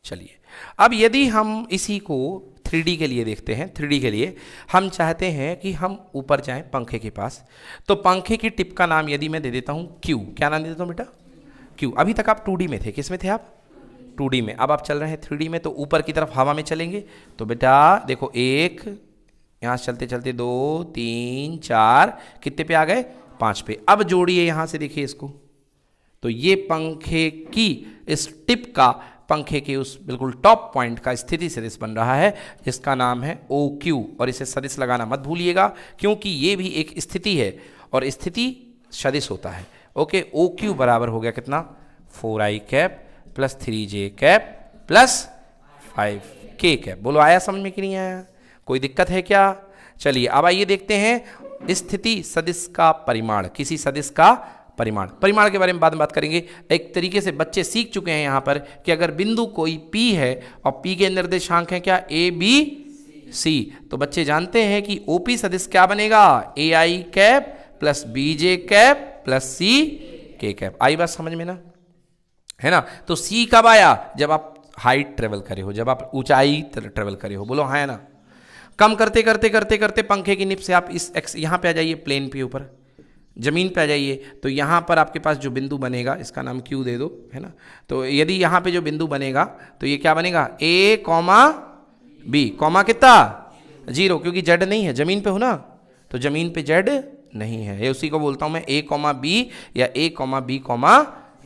चलिए अब यदि हम इसी को 3D के लिए देखते हैं, 3D के लिए हम चाहते हैं कि हम ऊपर जाएं पंखे के पास, तो पंखे की टिप का नाम यदि मैं दे देता हूं Q, क्या नाम दे देता हूं बेटा? Q। अभी तक आप 2D में थे, किस में थे आप? 2D में। अब आप चल रहे हैं 3D में, तो ऊपर की तरफ हवा में चलेंगे, तो बेटा देखो 1, यहाँ से चलते चलते 2 3 4, कितने पे आ गए? 5 पे। अब जोड़िए यहाँ से, देखिए इसको, तो ये पंखे की इस टिप का पंखे के उस बिल्कुल टॉप पॉइंट का स्थिति सदिश बन रहा है, जिसका नाम है OQ। और इसे सदिश लगाना मत भूलिएगा, क्योंकि ये भी एक स्थिति है और स्थिति सदिश होता है। ओके, OQ बराबर हो गया कितना? 4i cap plus 3j cap plus 5k cap. बोलो आया समझ में कि नहीं आया? कोई दिक्कत है क्या? चलिए अब आइए देखते हैं स्थिति सदिश का परिमाण, किसी सदिश का परिमाण। परिमाण के बारे में बाद में बात करेंगे। एक तरीके से बच्चे सीख चुके हैं यहाँ पर कि अगर बिंदु कोई P है और P के निर्देशांक हैं क्या? A B C, तो बच्चे जानते हैं कि OP सदिश क्या बनेगा? AI cap plus BJ cap plus CK cap. आई बात समझ में ना? है ना? तो C कब आया? जब आप हाइट ट्रेवल करे हो, जब आप ऊंचाई ट्रेवल करे हो। बोलो हाँ है ना? कम करते करते करते करते पंखे की निप से आप इस x यहाँ पे आ जाइए, प्लेन पे ऊपर जमीन पे आ जाइए, तो यहाँ पर आपके पास जो बिंदु बनेगा, इसका नाम Q दे दो, है ना? तो यदि यहाँ पे जो बिंदु बनेगा तो ये क्या बनेगा? A, B, कॉमा कितना? 0, क्योंकि Z नहीं है, जमीन पे हो ना, तो जमीन पे Z नहीं है। ये उसी को बोलता हूँ मैं A, B या A, B,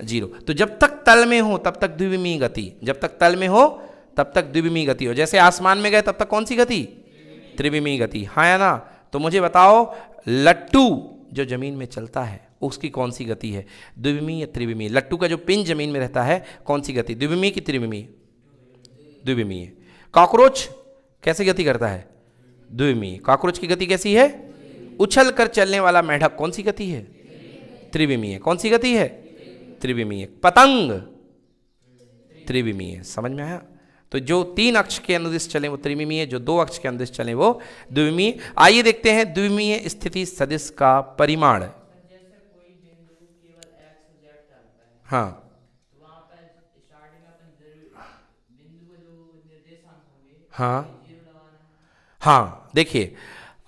0। तो जब तक तल में हो तब तक द्विविमीय गति, जब तक तल में हो तब तक द्विविमीय गति हो। जैसे आसमान में गए तब तक कौन सी गति? त्रिविमीय गति। हाँ या ना? तो मुझे बताओ, लट्टू जो जमीन में चलता है उसकी कौन सी गति है? द्विविमीय या त्रिविमीय? लट्टू का जो पिन जमीन में रहता है, कौन सी गति? द्विविमीय की त्रिविमीय? द्विविमीय। कॉकरोच कैसे गति करता है? द्विविमीय। कॉकरोच की गति कैसी है? उछल कर चलने वाला मेढक कौन सी गति है? त्रिविमीय। कौन सी गति है? त्रिविमीय। पतंग त्रिविमीय। समझ में आया? तो जो 3 अक्ष के अनुदिश चले वो त्रिविमीय, जो 2 अक्ष के अनुदिश चले वो द्विविमीय। आइए देखते हैं द्विविमीय स्थिति सदिश का परिमाण। हाँ हाँ हाँ, देखिए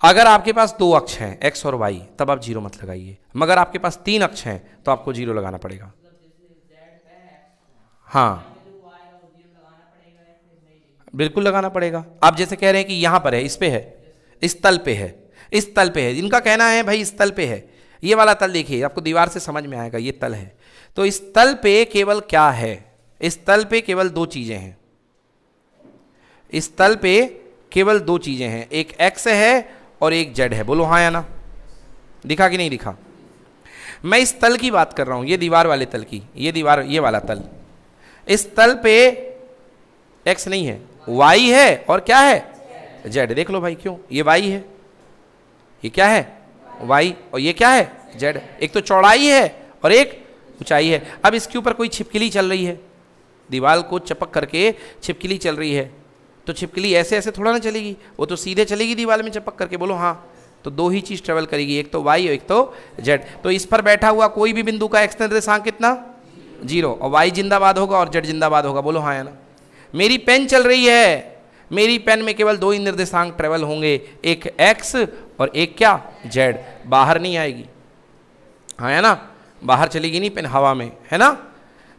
अगर आपके पास 2 अक्ष हैं x और y, तब आप 0 मत लगाइए, मगर आपके पास 3 अक्ष हैं तो आपको 0 लगाना पड़ेगा। हाँ बिल्कुल लगाना पड़ेगा। आप जैसे कह रहे हैं कि यहाँ पर है, इस पे है, इस तल पे है, इस तल पे है, इनका कहना है भाई इस तल पे है, ये वाला तल देखिए, आपको दीवार से समझ में आएगा, ये तल है। तो इस तल पे केवल क्या है? इस तल पे केवल 2 चीजें हैं, इस तल पे केवल 2 चीजें हैं, एक x है और एक z है। बोलो हाँ या ना? दिखा कि नहीं दिखा? मैं इस तल की बात कर रहा हूं, ये दीवार वाले तल की, ये दीवार, ये वाला तल। इस तल पे x नहीं है, y है और क्या है? z। देख लो भाई, क्यों? ये y है, ये क्या है? y, और ये क्या है? z। एक तो चौड़ाई है और एक ऊंचाई है। अब इसके ऊपर कोई छिपकली चल रही है, दीवार को चपक करके छिपकली चल रही है, तो छिपकली ऐसे ऐसे थोड़ा ना चलेगी, वो तो सीधे चलेगी दीवार में चपक करके। बोलो हाँ। तो 2 ही चीज ट्रेवल करेगी, एक तो y और एक तो z। तो इस पर बैठा हुआ कोई भी बिंदु का x निर्देशांक कितना? 0, और y जिंदाबाद होगा और z जिंदाबाद होगा। बोलो हाँ या ना? मेरी पेन चल रही है, मेरी पेन में केवल 2 ही निर्देशांक ट्रेवल होंगे, एक x और एक क्या? z। बाहर नहीं आएगी। हाँ या ना? बाहर चलेगी नहीं पेन, हवा में, है ना?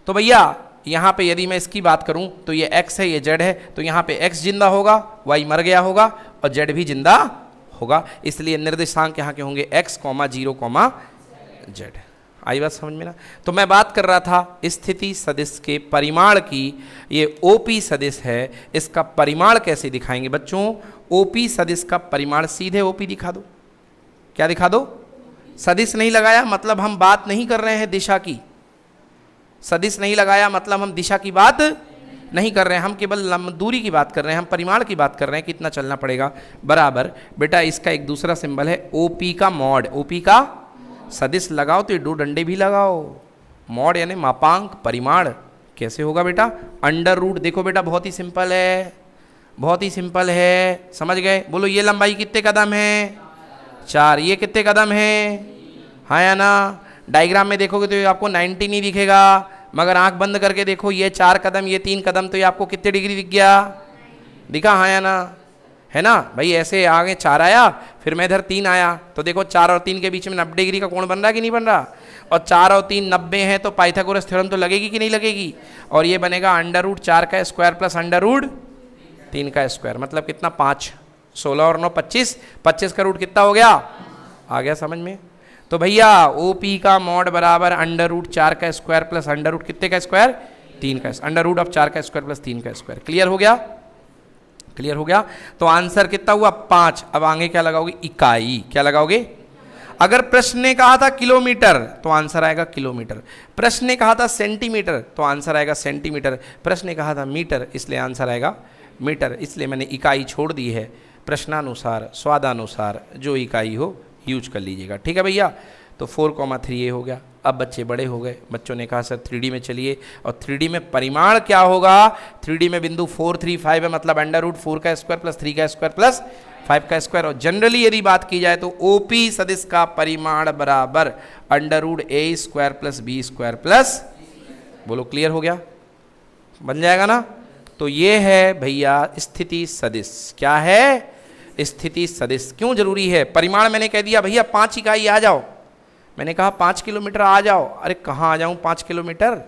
तो भैया यहाँ पे यदि मैं इसकी बात करूं तो ये x है, ये z है, तो यहाँ पे x जिंदा होगा, y मर गया होगा और z भी जिंदा होगा। इसलिए निर्देशांक यहाँ के होंगे x, 0, z। आई बात समझ में ना? तो मैं बात कर रहा था स्थिति सदिश के परिमाण की। ये OP सदिश है, इसका परिमाण कैसे दिखाएंगे बच्चों? OP सदिश का परिमाण सीधे OP दिखा दो। क्या दिखा दो? सदिश नहीं लगाया मतलब हम बात नहीं कर रहे हैं दिशा की, सदिश नहीं लगाया मतलब हम दिशा की बात नहीं कर रहे हैं, हम केवल दूरी की बात कर रहे हैं, हम परिमाण की बात कर रहे हैं, कितना चलना पड़ेगा। बराबर बेटा इसका एक दूसरा सिंबल है OP का मॉड। OP का सदिश लगाओ तो ये 2 डंडे भी लगाओ। मॉड यानी मापांक, परिमाण। कैसे होगा बेटा? Under root. देखो बेटा बहुत ही सिंपल है, बहुत ही सिंपल है, समझ गए? बोलो ये लंबाई कितने कदम है? 4। ये कितने कदम है? हाँ या ना? डायग्राम में देखोगे तो आपको 90 नहीं दिखेगा, मगर आंख बंद करके देखो, ये 4 कदम ये 3 कदम, तो ये आपको कितने डिग्री दिख गया? दिखा हाँ या ना? है ना भाई? ऐसे आगे 4 आया, फिर मैं इधर 3 आया, तो देखो 4 और 3 के बीच में 90 डिग्री का कोण बन रहा है कि नहीं बन रहा? और 4 और 3 90 है, तो पाइथागोरस थ्योरम तो लगेगी कि नहीं लगेगी? और ये बनेगा √4 का स्क्वायर प्लस √3 का स्क्वायर, मतलब कितना? 5। 16 और 9 25, 25 का रूट कितना हो गया? आ गया समझ में? तो भैया OP का मॉड बराबर √4 का स्क्वायर प्लस √ कितने का स्क्वायर? 3 का, √4 का स्क्वायर प्लस 3 का स्क्वायर। क्लियर हो गया? क्लियर हो गया? तो आंसर कितना हुआ? 5। अब आगे क्या लगाओगे? इकाई। क्या लगाओगे? अगर प्रश्न ने कहा था किलोमीटर तो आंसर आएगा किलोमीटर, प्रश्न ने कहा था सेंटीमीटर तो आंसर आएगा सेंटीमीटर, प्रश्न ने कहा था मीटर इसलिए आंसर आएगा मीटर। इसलिए मैंने इकाई छोड़ दी है, प्रश्नानुसार स्वादानुसार जो इकाई हो यूज कर लीजिएगा। ठीक है भैया? तो 4,3 ये हो गया। अब बच्चे बड़े हो गए, बच्चों ने कहा सर 3D में चलिए, और 3D में परिमाण क्या होगा? 3D में बिंदु 4, 3, 5 है, मतलब √4 का स्क्वायर प्लस 3 का स्क्वायर प्लस 5 का स्क्वायर। और जनरली यदि बात की जाए तो OP सदिश का परिमाण बराबर √A² प्लस B² प्लस, बोलो क्लियर हो गया? बन जाएगा ना? तो ये है भैया स्थिति सदिश। क्या है? स्थिति सदिश। क्यों जरूरी है? परिमाण मैंने कह दिया भैया 5 इकाई आ जाओ, मैंने कहा 5 किलोमीटर आ जाओ, अरे कहाँ आ जाऊँ 5 किलोमीटर?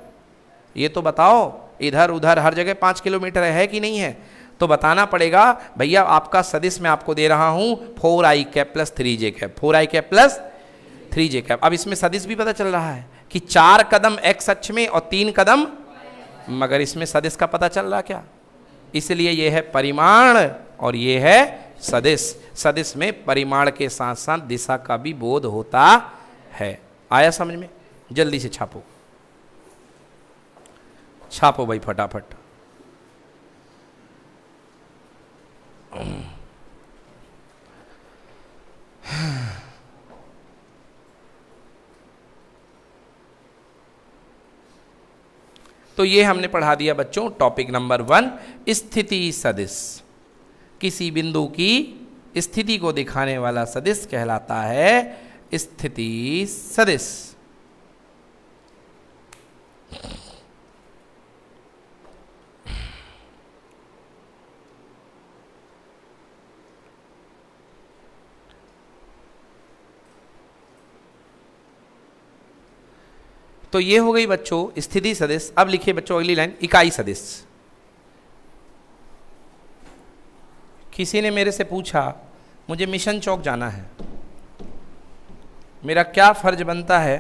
ये तो बताओ, इधर उधर हर जगह 5 किलोमीटर है कि नहीं है? तो बताना पड़ेगा भैया। आपका सदिश मैं आपको दे रहा हूँ 4i plus 3j, 4i plus 3j। अब इसमें सदिश भी पता चल रहा है कि 4 कदम x अक्ष में और 3 कदम, मगर इसमें सदिश का पता चल रहा क्या? इसलिए ये है परिमाण और ये है सदिश। सदिश में परिमाण के साथ साथ दिशा का भी बोध होता है। आया समझ में? जल्दी से छापो, छापो भाई फटाफट। तो ये हमने पढ़ा दिया बच्चों टॉपिक नंबर 1, स्थिति सदिश। किसी बिंदु की स्थिति को दिखाने वाला सदिश कहलाता है स्थिति सदिश। तो ये हो गई बच्चों स्थिति सदिश। अब लिखिए बच्चों अगली लाइन, इकाई सदिश। किसी ने मेरे से पूछा मुझे मिशन चौक जाना है, मेरा क्या फर्ज बनता है?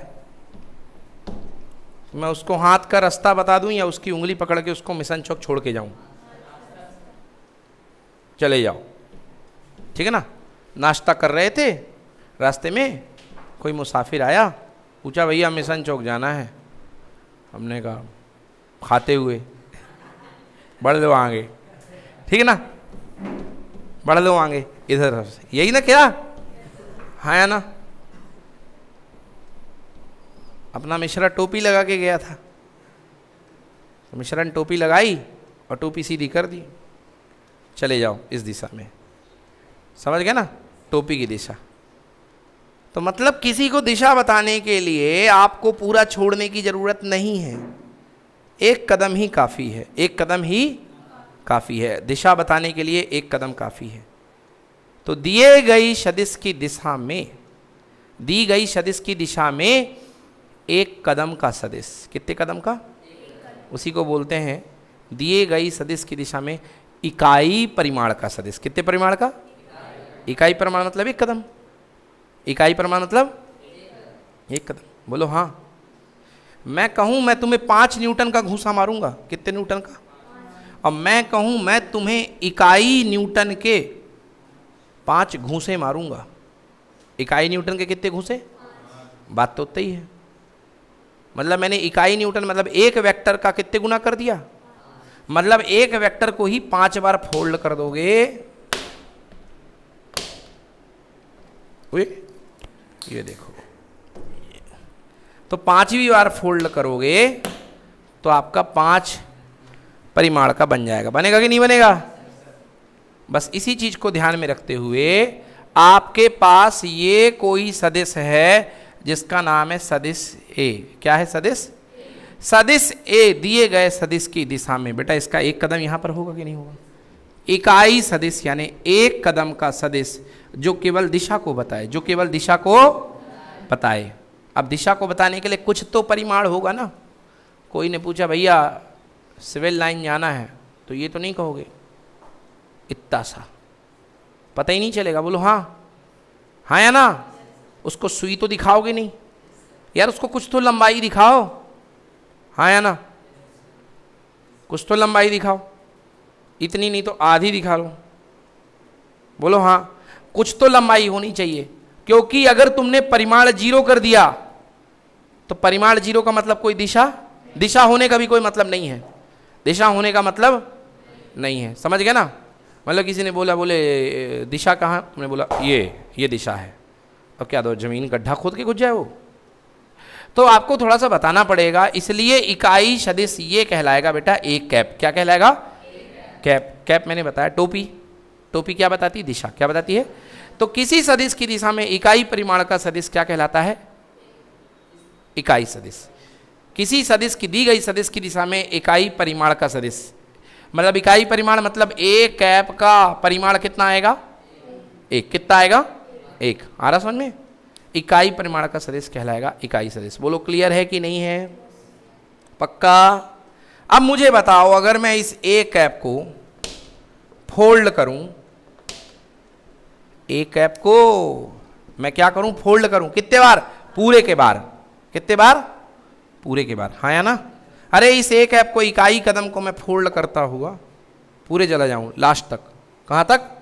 मैं उसको हाथ का रास्ता बता दूं या उसकी उंगली पकड़ के उसको मिशन चौक छोड़ के जाऊं? चले जाओ, ठीक है ना? नाश्ता कर रहे थे, रास्ते में कोई मुसाफिर आया, पूछा भैया मिशन चौक जाना है। हमने कहा खाते हुए बढ़ लो आगे, ठीक है ना? बढ़ लो आगे इधर, यही ना क्या? हाँ या ना? अपना मिश्रा टोपी लगा के गया था, तो मिश्रा ने टोपी लगाई और टोपी सीधी कर दी, चले जाओ इस दिशा में। समझ गए ना? टोपी की दिशा। तो मतलब किसी को दिशा बताने के लिए आपको पूरा छोड़ने की जरूरत नहीं है, एक कदम ही काफ़ी है, एक कदम ही काफ़ी है दिशा बताने के लिए, एक कदम काफ़ी है। तो दिए गई सदिश की दिशा में, दी गई सदिश की दिशा में एक कदम का सदिश, कितने कदम का? उसी को बोलते हैं दिए गई सदिश की दिशा में इकाई परिमाण का सदिश। कितने परिमाण का? इकाई परिमाण मतलब एक कदम, इकाई परिमाण मतलब एक कदम। बोलो हाँ। मैं कहूं मैं तुम्हें 5 न्यूटन का घूंसा मारूंगा, कितने न्यूटन का? और मैं कहूं मैं तुम्हें इकाई न्यूटन के 5 घूंसे मारूंगा, इकाई न्यूटन के कितने घूंसे? बात तो उतनी ही है। मतलब मैंने इकाई न्यूटन मतलब एक वेक्टर का कितने गुना कर दिया? मतलब एक वेक्टर को ही 5 बार फोल्ड कर दोगे, ये देखो, तो 5वीं बार फोल्ड करोगे तो आपका 5 परिमाण का बन जाएगा। बनेगा कि नहीं बनेगा? बस इसी चीज को ध्यान में रखते हुए आपके पास ये कोई सदिश है जिसका नाम है सदिश ए। क्या है सदिश? सदिश ए दिए गए सदिश की दिशा में, बेटा इसका एक कदम यहां पर होगा कि नहीं होगा? इकाई सदिश यानी एक कदम का सदिश जो केवल दिशा को बताए, जो केवल दिशा को बताए। अब दिशा को बताने के लिए कुछ तो परिमाण होगा ना। कोई ने पूछा भैया सिविल लाइन जाना है, तो ये तो नहीं कहोगे इतना सा, पता ही नहीं चलेगा। बोलो हाँ, हाँ या ना? उसको सुई तो दिखाओगे नहीं यार, उसको कुछ तो लंबाई दिखाओ, हाँ या ना? कुछ तो लंबाई दिखाओ, इतनी नहीं तो आधी दिखा लो। बोलो हाँ, कुछ तो लंबाई होनी चाहिए, क्योंकि अगर तुमने परिमाण 0 कर दिया तो परिमाण 0 का मतलब कोई दिशा होने का भी कोई मतलब नहीं है, दिशा होने का मतलब नहीं है। समझ गए ना? मतलब किसी ने बोला, बोले दिशा कहाँ, तुमने बोला ये दिशा है, अब क्या दो जमीन गड्ढा खोद के घुस जाए वो? तो आपको थोड़ा सा बताना पड़ेगा, इसलिए इकाई सदिश ये कहलाएगा बेटा एक कैप। क्या कहलाएगा? कैप। कैप मैंने बताया टोपी, टोपी क्या बताती है? दिशा। क्या बताती है? तो किसी सदिश की दिशा में इकाई परिमाण का सदिश क्या कहलाता है? इकाई सदिश। किसी सदिश की, दी गई सदिश की दिशा में इकाई परिमाण का सदिश, मतलब इकाई परिमाण मतलब एक कैप का परिमाण कितना आएगा? एक। कितना आएगा? एक। आ रहा समझ में? इकाई परिमाण का सदिश कहलाएगा इकाई सदिश। बोलो क्लियर है कि नहीं है? पक्का? अब मुझे बताओ, अगर मैं इस एक कैप को फोल्ड करूं, एक कैप को मैं क्या करूं? फोल्ड करूं। कितने बार? पूरे के बार। कितने बार? पूरे के बार। हाँ या ना? अरे इस एक कैप को, इकाई कदम को मैं फोल्ड करता हुआ पूरे चला जाऊं लास्ट तक। कहां तक?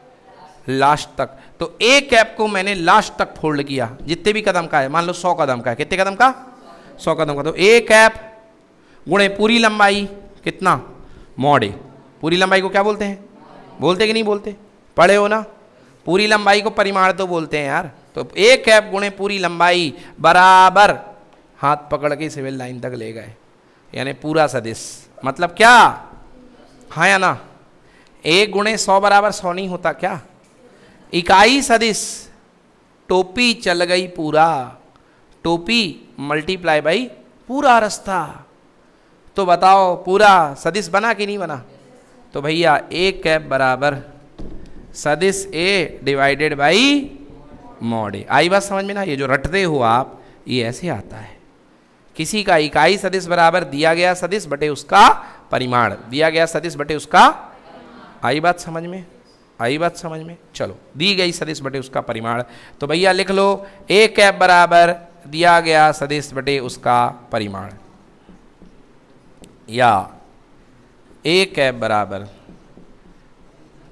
लास्ट तक। तो एक कैप को मैंने लास्ट तक फोल्ड किया, जितने भी कदम का है, मान लो 100 कदम का है। कितने कदम का? 100 कदम का। तो एक कैप गुणे पूरी लंबाई कितना? मॉड ए। पूरी लंबाई को क्या बोलते हैं? बोलते कि नहीं बोलते? पढ़े हो ना? पूरी लंबाई को परिमाण तो बोलते हैं यार। तो एक कैप गुणे पूरी लंबाई बराबर हाथ पकड़ के सिविल लाइन तक ले गए, यानी पूरा सदिश। मतलब क्या? हाँ या ना? 1 गुणे 100 बराबर 100 नहीं होता क्या? इकाई सदिश टोपी चल गई पूरा, टोपी मल्टीप्लाई बाई पूरा रास्ता। तो बताओ पूरा सदिश बना कि नहीं बना? तो भैया एक कैप बराबर सदिश ए डिवाइडेड बाई मॉड ए। आई बात समझ में ना? ये जो रटते हो आप, ये ऐसे आता है। किसी का इकाई सदिश बराबर दिया गया सदिश बटे उसका परिमाण, दिया गया सदिश बटे उसका। आई बात समझ में? आई बात समझ में? चलो, दी गई सदिश बटे उसका परिमाण। तो भैया लिख लो एक कैप बराबर दिया गया सदिश बटे उसका परिमाण, या एक कैप बराबर,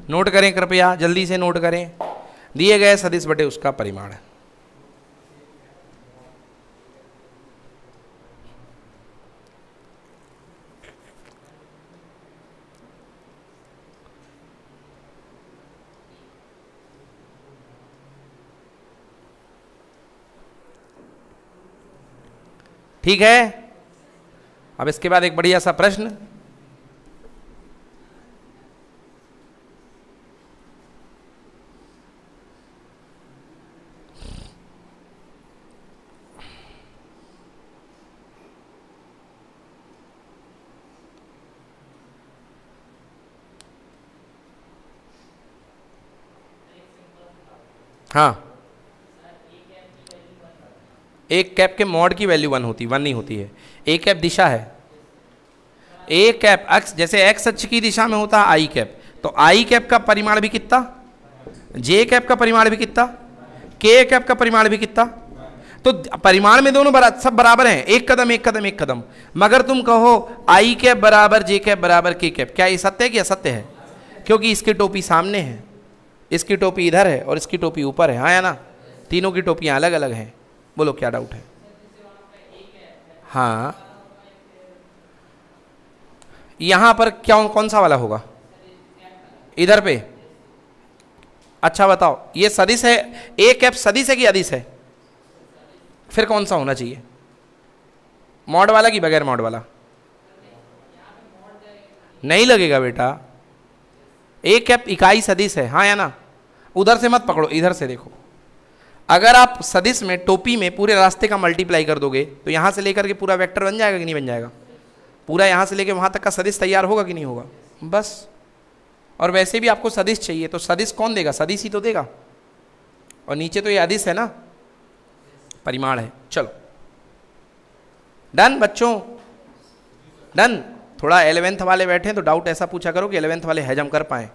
नोट करें कृपया, जल्दी से नोट करें, दिए गए सदिश बटे उसका परिमाण। ठीक है? अब इसके बाद एक बढ़िया सा प्रश्न। हाँ, एक कैप के मॉड की वैल्यू 1 होती, 1 नहीं होती है। एक कैप दिशा है, एक कैप अक्ष, जैसे एक्स अक्ष की दिशा में होता है आई कैप, तो आई कैप का परिमाण भी कितना? जे कैप का परिमाण भी कितना? के कैप का परिमाण भी कितना? तो परिमाण में दोनों सब बराबर हैं, एक कदम एक कदम एक कदम। मगर तुम कहो आई कैप बराबर जे कैप बराबर के कैप, क्या ये सत्य है कि असत्य है? क्योंकि इसकी टोपी सामने है, इसकी टोपी इधर है और इसकी टोपी ऊपर है। हाँ या ना? तीनों की टोपियां अलग अलग हैं। बोलो क्या डाउट है? हाँ, यहां पर क्या, कौन सा वाला होगा? इधर पे। अच्छा बताओ, ये सदिश है, एक कैप सदिश है कि अदिश है? फिर कौन सा होना चाहिए? मॉड वाला कि बगैर मॉड वाला? नहीं लगेगा बेटा, एक कैप इकाई सदिश है। हाँ या ना? उधर से मत पकड़ो, इधर से देखो। अगर आप सदिश में टोपी में पूरे रास्ते का मल्टीप्लाई कर दोगे तो यहां से लेकर के पूरा वेक्टर बन जाएगा कि नहीं बन जाएगा? पूरा यहाँ से लेके वहाँ तक का सदिश तैयार होगा कि नहीं होगा, बस। और वैसे भी आपको सदिश चाहिए, तो सदिश कौन देगा, सदिश ही तो देगा। और नीचे तो ये अदिश है ना, परिमाण है। चलो डन बच्चों, डन। थोड़ा 11th वाले बैठे हैं तो डाउट ऐसा पूछा करो कि 11th वाले हजम कर पाए।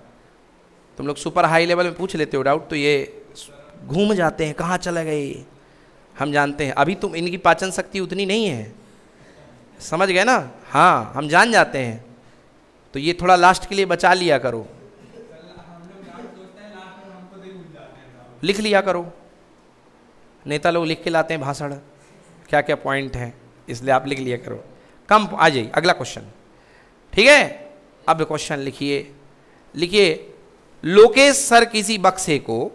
तुम लोग सुपर हाई लेवल में पूछ लेते हो डाउट, तो ये घूम जाते हैं, कहाँ चले गए, हम जानते हैं। अभी तुम इनकी पाचन शक्ति उतनी नहीं है, समझ गए ना, हाँ हम जान जाते हैं। तो ये थोड़ा लास्ट के लिए बचा लिया करो, लिख लिया करो। नेता लोग लिख के लाते हैं भाषण, क्या क्या पॉइंट हैं, इसलिए आप लिख लिया करो। कम आ जाइए, अगला क्वेश्चन, ठीक है। अब क्वेश्चन लिखिए, लिखिए लोकेश सर किसी बक्से को,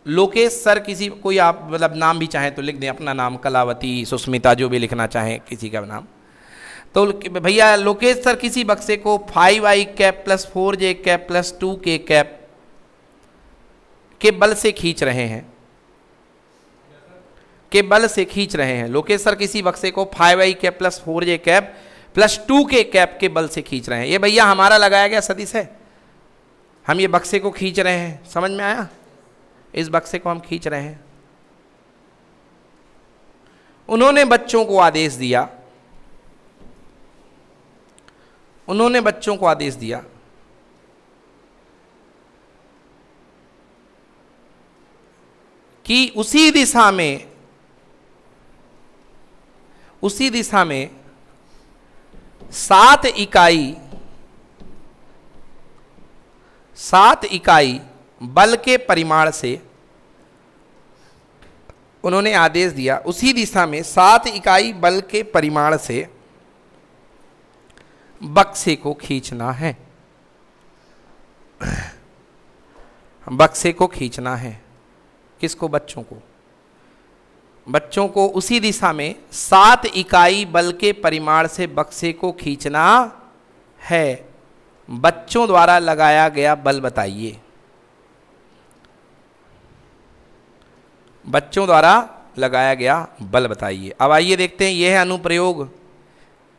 लोकेश सर किसी, कोई आप मतलब नाम भी चाहें तो लिख दें अपना नाम, कलावती, सुस्मिता, जो भी लिखना चाहें किसी का नाम। तो भैया लोकेश सर किसी बक्से को 5i cap plus 4j cap plus 2k cap के बल से खींच रहे हैं, के बल से खींच रहे हैं। लोकेश सर किसी बक्से को 5i cap plus 4j cap plus 2k cap के बल से खींच रहे हैं। ये भैया हमारा लगाया गया सदिश है, हम ये बक्से को खींच रहे हैं, समझ में आया, इस बक्से को हम खींच रहे हैं। उन्होंने बच्चों को आदेश दिया, उन्होंने बच्चों को आदेश दिया कि उसी दिशा में 7 इकाई बल के परिमाण से, उन्होंने आदेश दिया उसी दिशा में 7 इकाई बल के परिमाण से बक्से को खींचना है, बक्से को खींचना है। किसको, बच्चों को, बच्चों को उसी दिशा में 7 इकाई बल के परिमाण से बक्से को खींचना है। बच्चों द्वारा लगाया गया बल बताइए, बच्चों द्वारा लगाया गया बल बताइए। अब आइए देखते हैं, यह है अनुप्रयोग,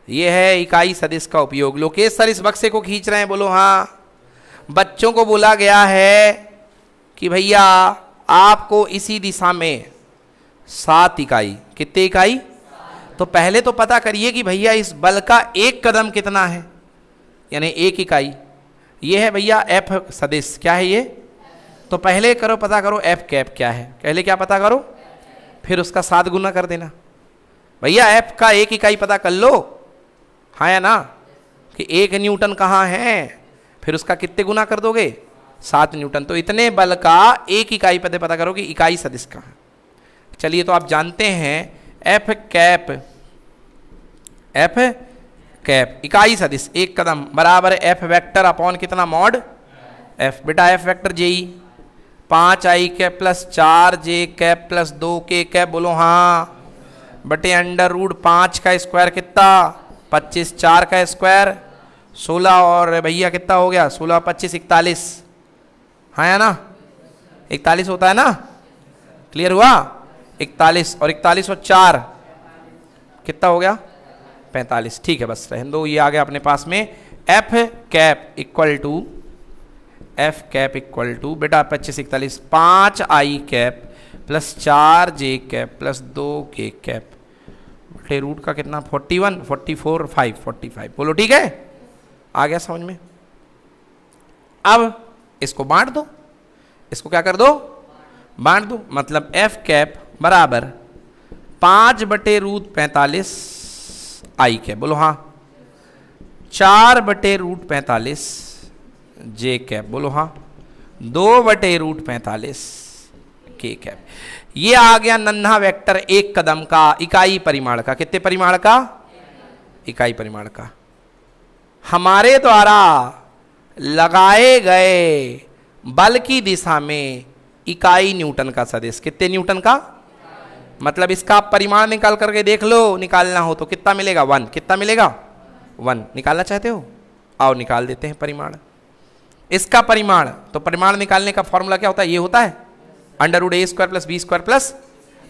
यह है इकाई सदिश का उपयोग। लोकेश सर इस बक्से को खींच रहे हैं, बोलो हाँ। बच्चों को बोला गया है कि भैया आपको इसी दिशा में 7 इकाई, कितने इकाई, तो पहले तो पता करिए कि भैया इस बल का एक कदम कितना है, यानी 1 इकाई। ये है भैया एफ सदिश, क्या है ये, तो पहले करो पता करो एफ कैप क्या है, पहले क्या पता करो, फिर उसका 7 गुना कर देना। भैया एफ का 1 इकाई पता कर लो, हाँ या ना, कि 1 न्यूटन कहाँ है, फिर उसका कितने गुना कर दोगे, 7 न्यूटन। तो इतने बल का 1 इकाई पता करो कि इकाई सदिश का है। चलिए तो आप जानते हैं एफ कैप इकाई सदिश 1 कदम बराबर एफ वेक्टर अपॉन कितना, मॉड एफ। बेटा एफ वेक्टर जेई 5i cap plus 4j cap plus 2k cap, बोलो हाँ, बटे अंडर रूट 5 का स्क्वायर कितना, 25, 4 का स्क्वायर 16, और भैया कितना हो गया, 16 25 41, हाँ या ना, 41 होता है ना, क्लियर हुआ, 41 और 41 और 4 कितना हो गया, 45। ठीक है, बस रहने दो, ये आ गया अपने पास में एफ कैप इक्वल टू बेटा 25 41 5i cap plus 4j cap plus 2k cap बटे रूट का कितना 41 44 5 45, बोलो ठीक है, आ गया समझ में। अब इसको बांट दो, इसको क्या कर दो, बांट दो, मतलब एफ कैप बराबर 5 बटे रूट 45 आई कैप, बोलो हाँ, 4 बटे रूट 45 जे कैप, बोलो हाँ, 2 बटे रूट 45 के कैप। ये आ गया नन्हा वेक्टर 1 कदम का इकाई परिमाण का, कितने परिमाण का, इकाई परिमाण का। हमारे द्वारा लगाए गए बल की दिशा में इकाई न्यूटन का सदिश, कितने न्यूटन का, मतलब इसका परिमाण निकाल करके देख लो, निकालना हो तो कितना मिलेगा 1, कितना मिलेगा 1, निकालना चाहते हो, आओ निकाल देते हैं परिमाण। इसका परिमाण, तो परिमाण निकालने का फॉर्मूला क्या होता है, ये होता है under root a² plus b² plus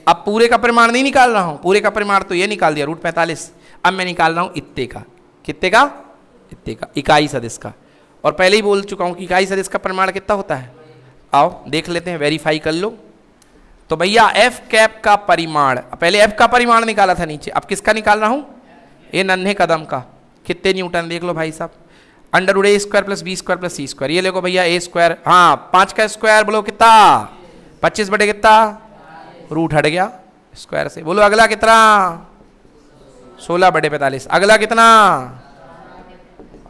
अब पूरे का परिमाण नहीं निकाल रहा हूं, पूरे का परिमाण तो ये निकाल दिया √45। अब मैं निकाल रहा हूं इत्ते का, कितने का, इत्ते का, इकाई सदिश का। और पहले ही बोल चुका हूं कि इकाई सदिश का परिमाण कितना होता है। आओ देख लेते हैं, वेरीफाई कर लो। तो भैया एफ कैप का परिमाण, पहले एफ का परिमाण निकाला था नीचे, अब किसका निकाल रहा हूं, ये नन्हे कदम का। कितने न्यूटन देख लो भाई साहब, √a² + b² + c²। ये देखो भैया a², हाँ 5 का स्क्वायर बोलो कितना, 25 बटे कितना, रूट हट गया स्क्वायर से। बोलो अगला कितना, 16 बटे 45। अगला कितना,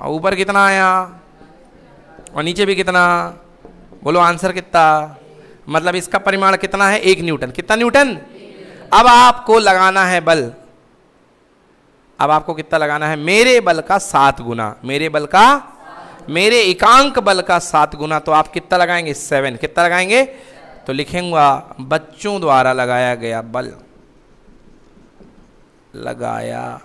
ऊपर कितना आया और नीचे भी कितना, बोलो आंसर कितना। मतलब इसका परिमाण कितना है, 1 न्यूटन। कितना न्यूटन। अब आपको लगाना है बल, अब आपको कितना लगाना है, मेरे बल का 7 गुना, मेरे बल का, मेरे एकांक बल का 7 गुना। तो आप कितना लगाएंगे, 7। कितना लगाएंगे, तो लिखेंगे बच्चों द्वारा लगाया गया बल, लगाया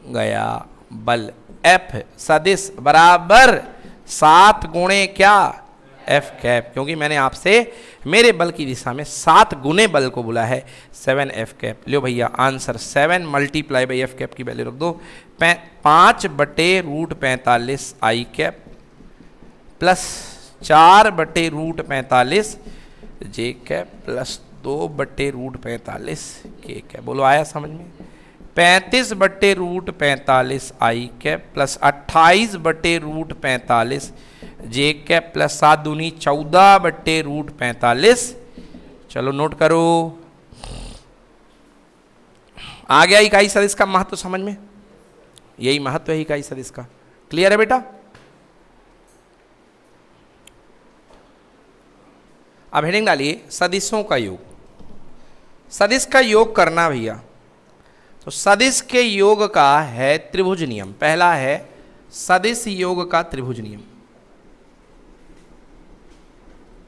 गया बल एफ सदिश बराबर 7 गुणे क्या, एफ कैप। क्योंकि मैंने आपसे मेरे बल की दिशा में 7 गुने बल को बोला है, 7 एफ कैप। लो भैया आंसर 7 × एफ कैप की वैल्यू रख दो, 5 बटे √45 आई कैप प्लस 4 बटे √45 जे कैप प्लस 2 बटे √45 के कैप। बोलो आया समझ में। 35 बटे √45 आई कैप प्लस 28 बटे √45 जे कैप प्लस 7 दूनी 14 बटे √45। चलो नोट करो, आ गया इकाई सदिश का महत्व समझ में। यही महत्व है इकाई सदिश का। क्लियर है बेटा। अब हेडिंग डालिए सदिशों का योग। सदिश का योग करना भैया, तो सदिश के योग का है त्रिभुज नियम। पहला है सदिश योग का त्रिभुज नियम,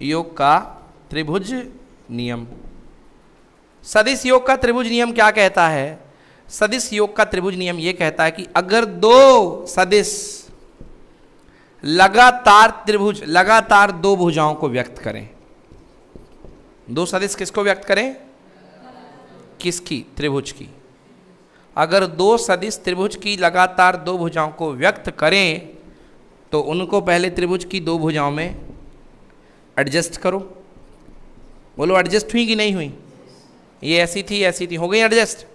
योग का त्रिभुज नियम। सदिश योग का त्रिभुज नियम क्या कहता है, सदिश योग का त्रिभुज नियम यह कहता है कि अगर 2 सदिश लगातार त्रिभुज, लगातार 2 भुजाओं को व्यक्त करें, 2 सदिश किसको व्यक्त करें, किसकी, त्रिभुज की। अगर 2 सदिश त्रिभुज की लगातार 2 भुजाओं को व्यक्त करें तो उनको पहले त्रिभुज की 2 भुजाओं में एडजस्ट करो। बोलो एडजस्ट हुई कि नहीं हुई, ये ऐसी थी, हो गई एडजस्ट।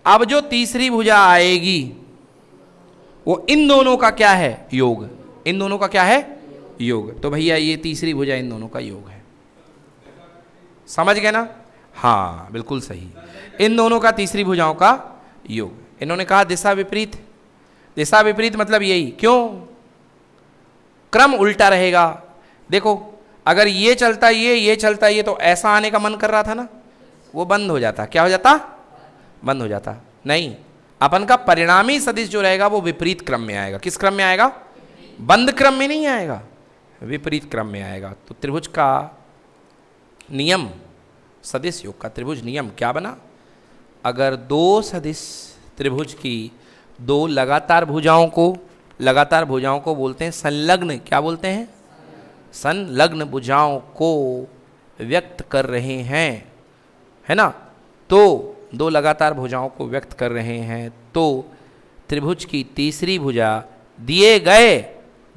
अब जो तीसरी भुजा आएगी वो इन दोनों का क्या है, योग। इन दोनों का क्या है, योग। तो भैया ये तीसरी भुजा इन दोनों का योग है। समझ गए ना, हाँ बिल्कुल सही, इन दोनों का तीसरी भुजाओं का योग। इन्होंने कहा दिशा विपरीत, दिशा विपरीत मतलब यही, क्यों, क्रम उल्टा रहेगा। देखो अगर ये चलता ये चलता ये, तो ऐसा आने का मन कर रहा था ना, वो बंद हो जाता। क्या हो जाता, बंद हो जाता। नहीं, अपन का परिणामी सदिश जो रहेगा वो विपरीत क्रम में आएगा। किस क्रम में आएगा, बंद क्रम में नहीं आएगा, विपरीत क्रम में आएगा। तो त्रिभुज का नियम, सदिश योग का त्रिभुज नियम क्या बना, अगर 2 सदिश त्रिभुज की 2 लगातार भुजाओं को बोलते हैं संलग्न, क्या बोलते हैं, संलग्न भुजाओं को व्यक्त कर रहे हैं, है ना। तो 2 लगातार भुजाओं को व्यक्त कर रहे हैं तो त्रिभुज की तीसरी भुजा दिए गए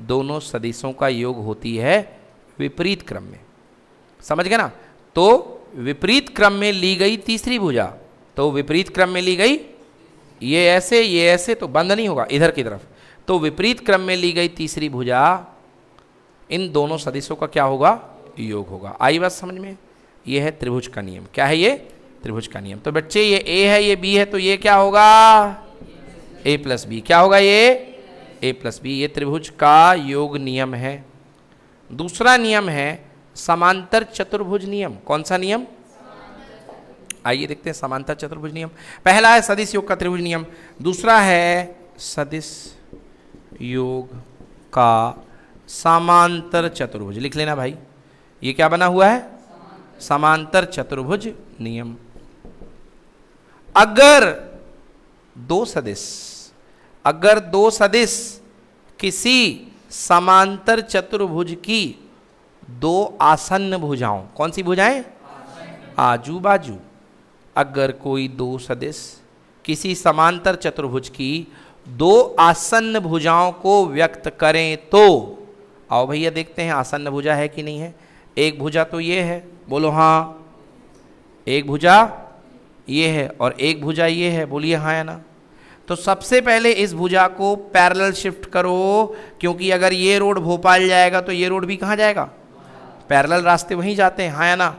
दोनों सदिशों का योग होती है विपरीत क्रम में। समझ गए ना। तो विपरीत क्रम में ली गई तीसरी भुजा, तो विपरीत क्रम में ली गई, ये ऐसे तो बंद नहीं होगा इधर की तरफ। तो विपरीत क्रम में ली गई तीसरी भुजा इन दोनों सदिशों का क्या होगा, योग होगा। आई बात समझ में। ये है त्रिभुज का नियम। क्या है ये, त्रिभुज का नियम। तो बच्चे ये ए है ये बी है, तो ये क्या होगा, a + b। क्या होगा ये, a + b। ये त्रिभुज का योग नियम है। दूसरा नियम है समांतर चतुर्भुज नियम। कौन सा नियम, आइए देखते हैं समांतर चतुर्भुज नियम। पहला है सदिश योग का त्रिभुज नियम, दूसरा है सदिश योग का समांतर चतुर्भुज। लिख लेना भाई, ये क्या बना हुआ है, समांतर चतुर्भुज नियम। अगर 2 सदिश किसी समांतर चतुर्भुज की 2 आसन्न भुजाओं, कौन सी भुजाएं, आजू बाजू, अगर कोई दो सदिश किसी समांतर चतुर्भुज की दो आसन्न भुजाओं को व्यक्त करें तो, आओ भैया देखते हैं आसन्न भुजा है कि नहीं है। एक भुजा तो ये है, बोलो हाँ, एक भुजा ये है और एक भुजा ये है, बोलिए हाँ या ना। तो सबसे पहले इस भुजा को पैरेलल शिफ्ट करो, क्योंकि अगर ये रोड भोपाल जाएगा तो ये रोड भी कहाँ जाएगा, पैरेलल रास्ते वहीं जाते हैं, हाँ या ना।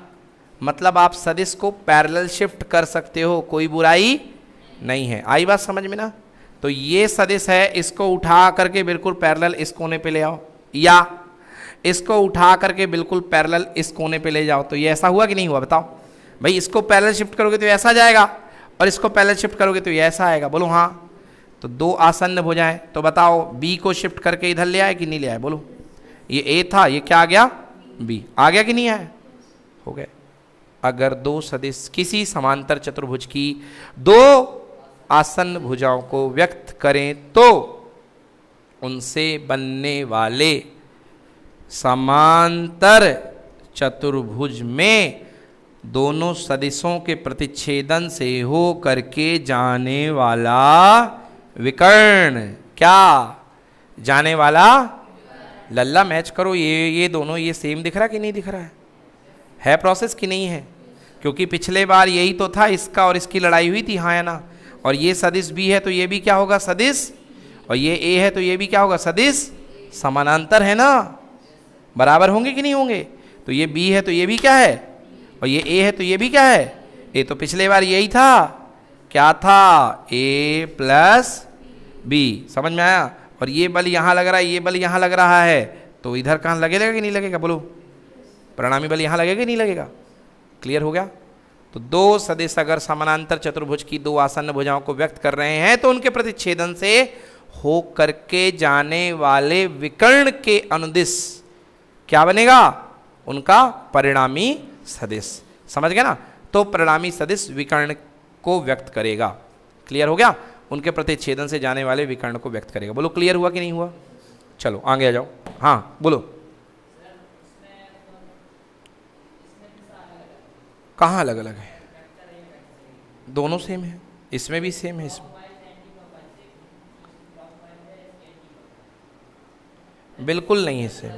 मतलब आप सदिश को पैरेलल शिफ्ट कर सकते हो, कोई बुराई नहीं है। आई बात समझ में ना। तो ये सदिश है, इसको उठा करके बिल्कुल पैरेलल इस कोने पे ले आओ, या इसको उठा करके बिल्कुल पैरेलल इस कोने पे ले जाओ, तो ये ऐसा हुआ कि नहीं हुआ, बताओ भाई। इसको पैरेलल शिफ्ट करोगे तो ऐसा जाएगा और इसको पैरेलल शिफ्ट करोगे तो ये ऐसा आएगा, बोलो हाँ। तो दो आसन्न भुजाएं, तो बताओ बी को शिफ्ट करके इधर ले आए कि नहीं ले आए, बोलो। ये ए था, ये क्या आ गया, बी आ गया कि नहीं आया, हो गया। अगर दो सदिश किसी समांतर चतुर्भुज की दो आसन्न भुजाओं को व्यक्त करें तो उनसे बनने वाले समांतर चतुर्भुज में दोनों सदिशों के प्रतिच्छेदन से हो करके जाने वाला विकर्ण, क्या जाने वाला, लल्ला मैच करो, ये दोनों ये सेम दिख रहा कि नहीं दिख रहा है प्रोसेस कि नहीं है। क्योंकि पिछले बार यही तो था, इसका और इसकी लड़ाई हुई थी, हाँ या ना। और ये सदिश बी है तो ये भी क्या होगा, सदिश, और ये ए है तो ये भी क्या होगा, सदिश। समानांतर है ना, बराबर होंगे कि नहीं होंगे। तो ये बी है तो ये भी क्या है, और ये ए है तो ये भी क्या है, ए। तो पिछले बार यही था, क्या था, ए प्लस बी, समझ में आया। और ये बल यहाँ लग रहा है, ये बल यहाँ लग रहा है, तो इधर कहाँ लगेगा कि नहीं लगेगा, बोलो। परिणामी बल यहाँ लगेगा कि नहीं लगेगा, क्लियर हो गया। तो दो सदिश अगर समानांतर चतुर्भुज की दो आसन्न भुजाओं को व्यक्त कर रहे हैं तो उनके प्रतिच्छेदन से हो करके जाने वाले विकर्ण के अनुदिश क्या बनेगा, उनका परिणामी सदिश, समझ गए ना। तो परिणामी सदिश विकर्ण को व्यक्त करेगा, क्लियर हो गया। उनके प्रतिच्छेदन से जाने वाले विकर्ण को व्यक्त करेगा, बोलो क्लियर हुआ कि नहीं हुआ। चलो आगे आ जाओ, हाँ बोलो। कहाँ अलग अलग है, दोनों सेम है, इसमें भी सेम है, इसमें बिल्कुल नहीं है सेम।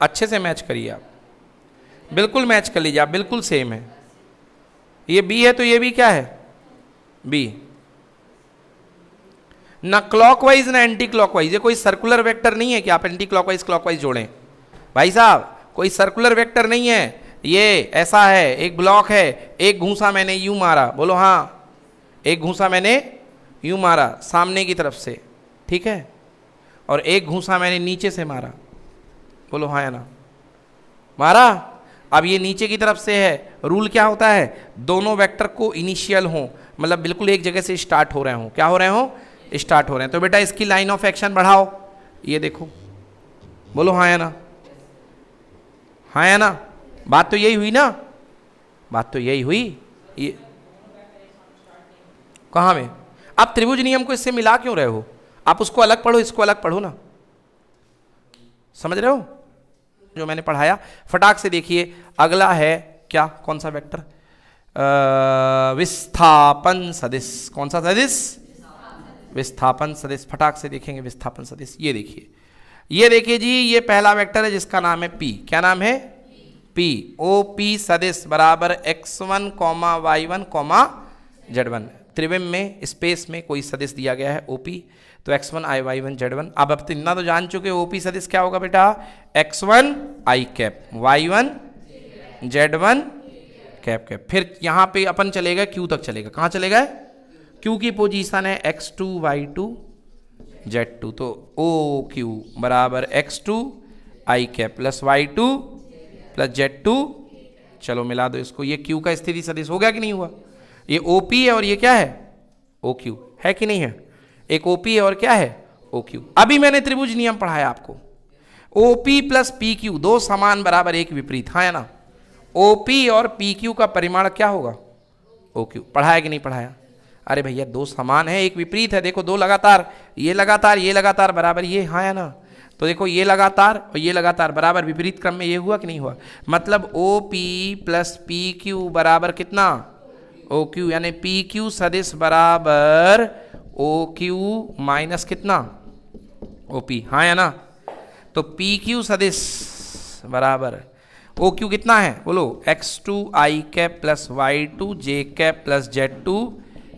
अच्छे से मैच करिए आप, बिल्कुल मैच कर लीजिए आप, बिल्कुल सेम है। ये बी है तो ये भी क्या है, बी। ना क्लॉकवाइज ना एंटी क्लॉकवाइज, ये कोई सर्कुलर वेक्टर नहीं है कि आप एंटी क्लॉकवाइज क्लॉकवाइज जोड़ें, भाई साहब कोई सर्कुलर वेक्टर नहीं है। ये ऐसा है, एक ब्लॉक है, एक घूंसा मैंने यूं मारा, बोलो हाँ, एक घूंसा मैंने यूं मारा सामने की तरफ से, ठीक है, और एक घूंसा मैंने नीचे से मारा, बोलो हाँ या ना, मारा। अब ये नीचे की तरफ से है, रूल क्या होता है, दोनों वेक्टर को इनिशियल हो, मतलब बिल्कुल एक जगह से स्टार्ट हो रहे हो, क्या हो रहे हो, स्टार्ट हो रहे हैं। तो बेटा इसकी लाइन ऑफ एक्शन बढ़ाओ, ये देखो, बोलो हाँ या ना, हाँ या ना। बात तो यही हुई ना, बात तो यही हुई। ये कहाँ में, आप त्रिभुज नियम को इससे मिला क्यों रहे हो, आप उसको अलग पढ़ो, इसको अलग पढ़ो ना, समझ रहे हो जो मैंने पढ़ाया। फटाक से देखिए, अगला है क्या, कौन सा वेक्टर, विस्थापन सदिश। कौन सा सदिश, विस्थापन सदिश। फटाक से देखेंगे विस्थापन सदिश। ये देखिए, ये देखिए जी, ये पहला वेक्टर है जिसका नाम है पी। क्या नाम है, पी। ओ पी सदिश बराबर x1 y1 z1। त्रिविम में स्पेस में कोई सदिश दिया गया है OP, तो x1 i y1 z1। अब इतना तो जान चुके OP सदिश क्या होगा बेटा, x1 i cap y1 z1 cap cap. फिर यहाँ पे अपन चलेगा Q तक चलेगा, कहाँ चलेगा, Q की पोजीशन है x2 y2 z2, तो OQ बराबर x2 i cap plus y2 plus z2। चलो मिला दो इसको, ये Q का स्थिति सदिश हो गया कि नहीं हुआ। ये OP है और ये क्या है, OQ है कि नहीं है, एक OP है और क्या है, OQ। अभी मैंने त्रिभुज नियम पढ़ाया आपको, OP प्लस PQ दो समान बराबर एक विपरीत, हाँ है ना। OP और PQ का परिमाण क्या होगा, OQ। पढ़ाया कि नहीं पढ़ाया, अरे भैया दो समान है एक विपरीत है, देखो दो लगातार, ये लगातार बराबर ये, हाँ है ना। तो देखो ये लगातार और ये लगातार बराबर विपरीत क्रम में, ये हुआ कि नहीं हुआ। मतलब OP प्लस PQ बराबर कितना, ओ क्यू, यानी पी क्यू सदिश बराबर ओ क्यू माइनस कितना, ओ पी, हाँ या ना। तो पी क्यू सदिश बराबर ओ क्यू कितना है बोलो, x2 i cap plus y2 j cap plus z2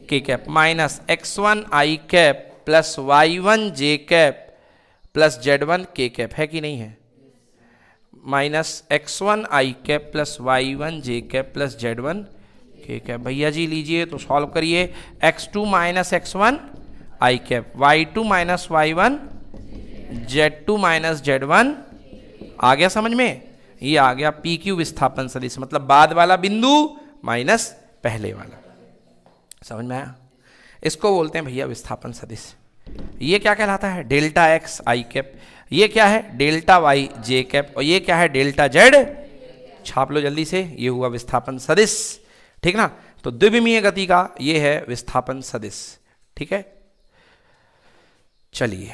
k cap minus x1 i cap plus y1 j cap plus z1 k cap, है कि नहीं है, minus x1 i cap plus y1 j cap plus z1 k cap. भैया जी लीजिए तो solve करिए, x2 minus x1 i cap, y2 minus y1 z2 minus z1, आ गया समझ में, ये आ गया पी क्यू विस्थापन सदिश, मतलब बाद वाला बिंदु माइनस पहले वाला, समझ में आया। इसको बोलते हैं भैया विस्थापन सदिश। ये क्या कहलाता है, डेल्टा एक्स आई कैप, ये क्या है डेल्टा वाई जे कैप, और ये क्या है डेल्टा जेड, छाप लो जल्दी से, ये हुआ विस्थापन सदिश, ठीक ना। तो द्विविमीय गति का ये है विस्थापन सदिश, ठीक है। चलिए